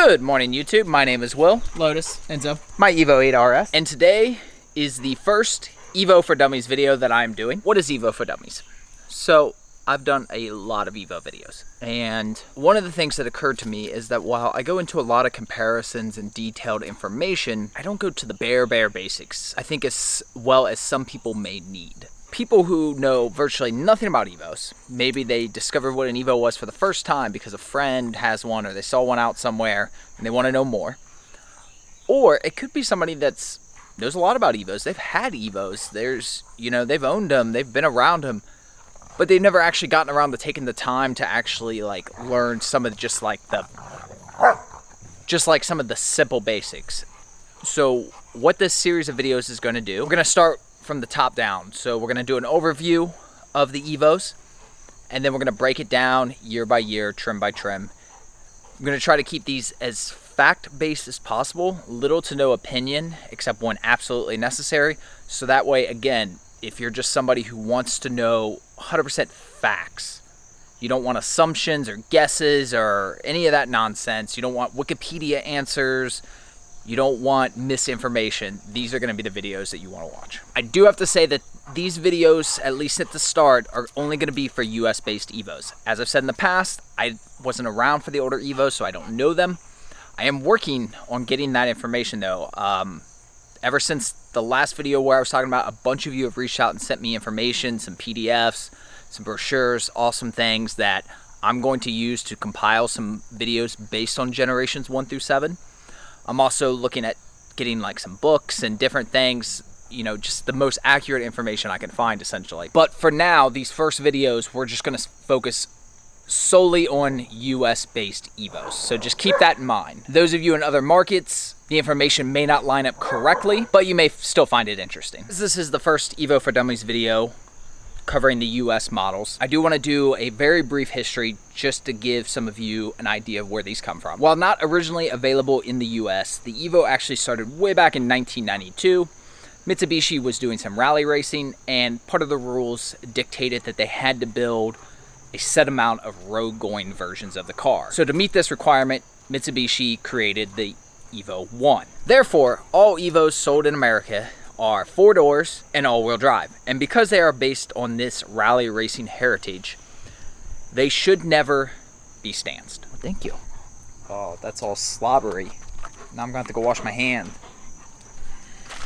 Good morning, YouTube. My name is Will. Lotus. Enzo. My Evo 8 RS. And today is the first Evo for Dummies video that I'm doing. What is Evo for Dummies? So, I've done a lot of Evo videos. And one of the things that occurred to me is that while I go into a lot of comparisons and detailed information, I don't go to the bare basics, I think, as well as some people may need. People who know virtually nothing about Evos, maybe they discovered what an Evo was for the first time because a friend has one or they saw one out somewhere and they want to know more. Or it could be somebody that's knows a lot about Evos. They've had Evos. They've owned them, they've been around them, but they've never actually gotten around to taking the time to actually learn some of some of the simple basics. So what this series of videos is going to do, we're going to start from the top down. So we're going to do an overview of the Evos, and then we're going to break it down year by year, trim by trim. I'm going to try to keep these as fact-based as possible, little to no opinion, except when absolutely necessary. So that way, again, if you're just somebody who wants to know 100% facts, you don't want assumptions or guesses or any of that nonsense, you don't want Wikipedia answers, you don't want misinformation, these are going to be the videos that you want to watch. I do have to say that these videos, at least at the start, are only going to be for US-based Evos. As I've said in the past, I wasn't around for the older Evos, so I don't know them. I am working on getting that information, though. Ever since the last video where I was talking about, a bunch of you have reached out and sent me information, some PDFs, some brochures, awesome things that I'm going to use to compile some videos based on generations 1 through 7. I'm also looking at getting some books and different things, just the most accurate information I can find, essentially. But for now, these first videos, we're just going to focus solely on US-based Evos. So just keep that in mind. Those of you in other markets, the information may not line up correctly, but you may still find it interesting. This is the first Evo for Dummies video covering the US models. I do want to do a very brief history just to give some of you an idea of where these come from. While not originally available in the US, the Evo actually started way back in 1992. Mitsubishi was doing some rally racing, and part of the rules dictated that they had to build a set amount of road-going versions of the car. So to meet this requirement, Mitsubishi created the Evo 1. Therefore, all Evos sold in America are 4 doors and all-wheel drive. And because they are based on this rally racing heritage, they should never be stanced. Well, thank you. Oh, that's all slobbery. Now I'm going to have to go wash my hand.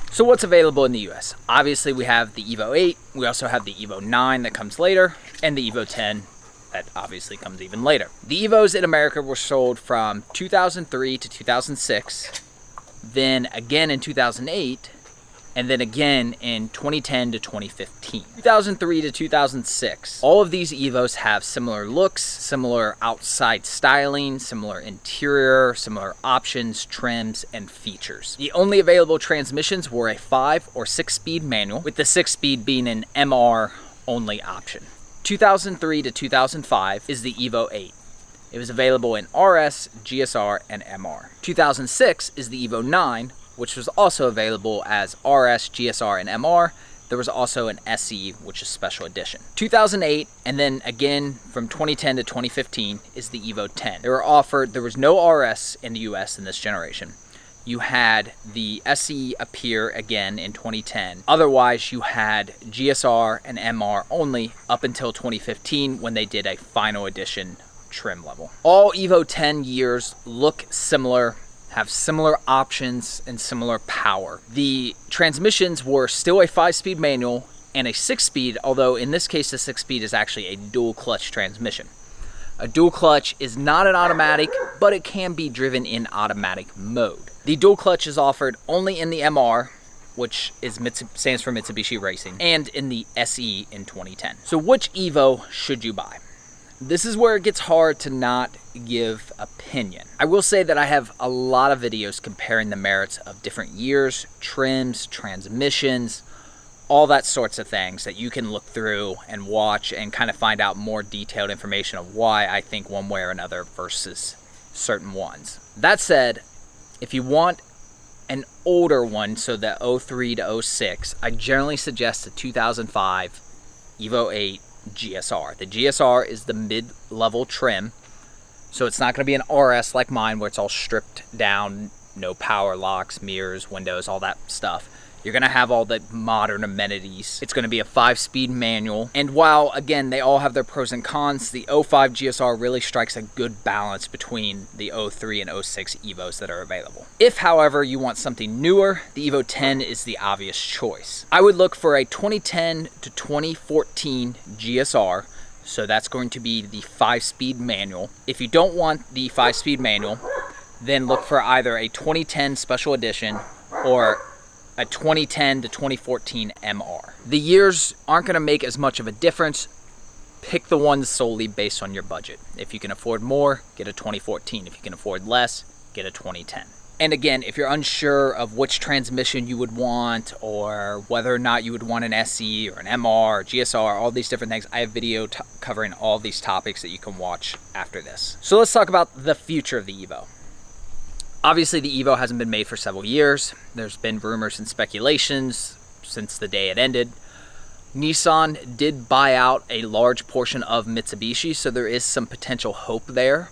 So what's available in the US? Obviously, we have the Evo 8. We also have the Evo 9 that comes later, and the Evo 10 that obviously comes even later. The Evos in America were sold from 2003 to 2006, then again in 2008, and then again in 2010 to 2015. 2003 to 2006. All of these Evos have similar looks, similar outside styling, similar interior, similar options, trims, and features. The only available transmissions were a 5 or 6-speed manual, with the 6-speed being an MR only option. 2003 to 2005 is the Evo 8. It was available in RS, GSR, and MR. 2006 is the Evo 9, which was also available as RS, GSR, and MR. There was also an SE, which is special edition. 2008, and then again from 2010 to 2015, is the Evo 10. There was no RS in the US in this generation. You had the SE appear again in 2010. Otherwise, you had GSR and MR only up until 2015 when they did a final edition trim level. All Evo 10 years look similar, have similar options and similar power. The transmissions were still a 5-speed manual and a 6-speed, although in this case the 6-speed is actually a dual clutch transmission. A dual clutch is not an automatic, but it can be driven in automatic mode. The dual clutch is offered only in the MR, which stands for Mitsubishi Racing, and in the SE in 2010. So which Evo should you buy? This is where it gets hard to not give opinion. I will say that I have a lot of videos comparing the merits of different years, trims, transmissions, all that sorts of things that you can look through and watch and kind of find out more detailed information of why I think one way or another versus certain ones. That said, if you want an older one, so the 03 to 06, I generally suggest the 2005 Evo 8 GSR. The GSR is the mid-level trim. So it's not going to be an RS like mine where it's all stripped down, no power locks, mirrors, windows, all that stuff. You're going to have all the modern amenities. It's going to be a 5-speed manual. And while, again, they all have their pros and cons, the 05 GSR really strikes a good balance between the 03 and 06 Evos that are available. If, however, you want something newer, the Evo 10 is the obvious choice. I would look for a 2010 to 2014 GSR. So that's going to be the 5-speed manual. If you don't want the 5-speed manual, then look for either a 2010 Special Edition or a 2010 to 2014 MR. The years aren't going to make as much of a difference. Pick the ones solely based on your budget. If you can afford more, get a 2014. If you can afford less, get a 2010. And again, if you're unsure of which transmission you would want or whether or not you would want an SE or an MR or GSR, all these different things, I have video covering all these topics that you can watch after this. So let's talk about the future of the Evo. Obviously, the Evo hasn't been made for several years. There's been rumors and speculations since the day it ended. Nissan did buy out a large portion of Mitsubishi, so there is some potential hope there.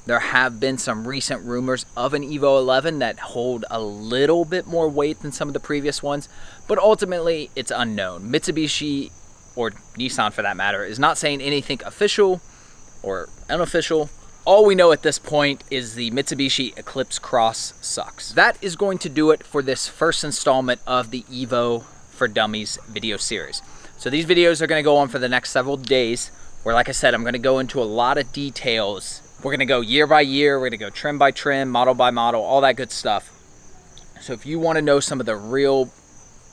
There have been some recent rumors of an Evo 11 that hold a little bit more weight than some of the previous ones, but ultimately it's unknown. Mitsubishi, or Nissan for that matter, is not saying anything official or unofficial. All we know at this point is the Mitsubishi Eclipse Cross sucks. That is going to do it for this first installment of the Evo for Dummies video series. So these videos are going to go on for the next several days, where, like I said, I'm going to go into a lot of details. We're going to go year by year, we're going to go trim by trim, model by model, all that good stuff. So if you want to know some of the real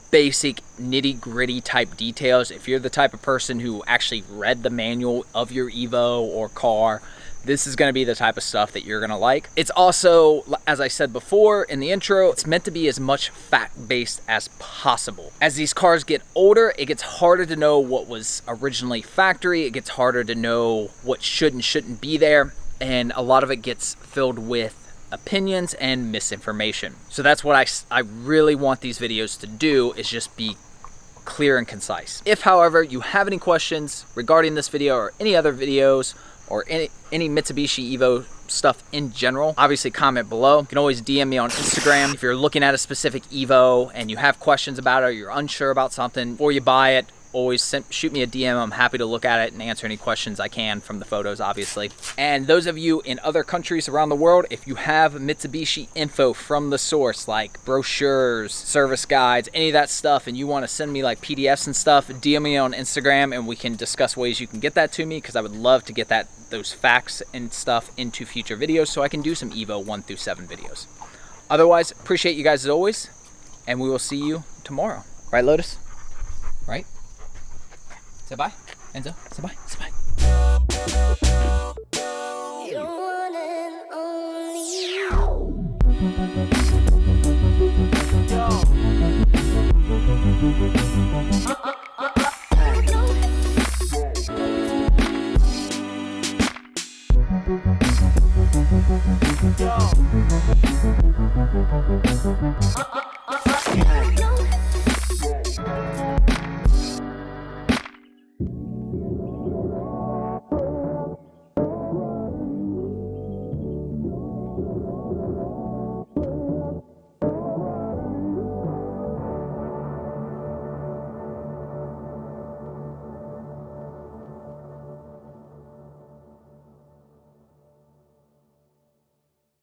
basic nitty-gritty type details, if you're the type of person who actually read the manual of your Evo or car, this is going to be the type of stuff that you're going to like. It's also, as I said before in the intro, it's meant to be as much fact-based as possible. As these cars get older, it gets harder to know what was originally factory. It gets harder to know what should and shouldn't be there. And a lot of it gets filled with opinions and misinformation. So that's what I really want these videos to do, is just be clear and concise. If, however, you have any questions regarding this video or any other videos or any Mitsubishi Evo stuff in general, obviously comment below. You can always DM me on Instagram. If you're looking at a specific Evo and you have questions about it or you're unsure about something before you buy it, always shoot me a DM. I'm happy to look at it and answer any questions I can from the photos, obviously. And those of you in other countries around the world, if you have Mitsubishi info from the source, like brochures, service guides, any of that stuff, and you want to send me like PDFs and stuff, DM me on Instagram and we can discuss ways you can get that to me, because I would love to get those facts and stuff into future videos so I can do some Evo 1 through 7 videos. Otherwise, appreciate you guys as always, and we will see you tomorrow. Right, Lotus? Right? Say bye. Enzo, say bye. Say bye.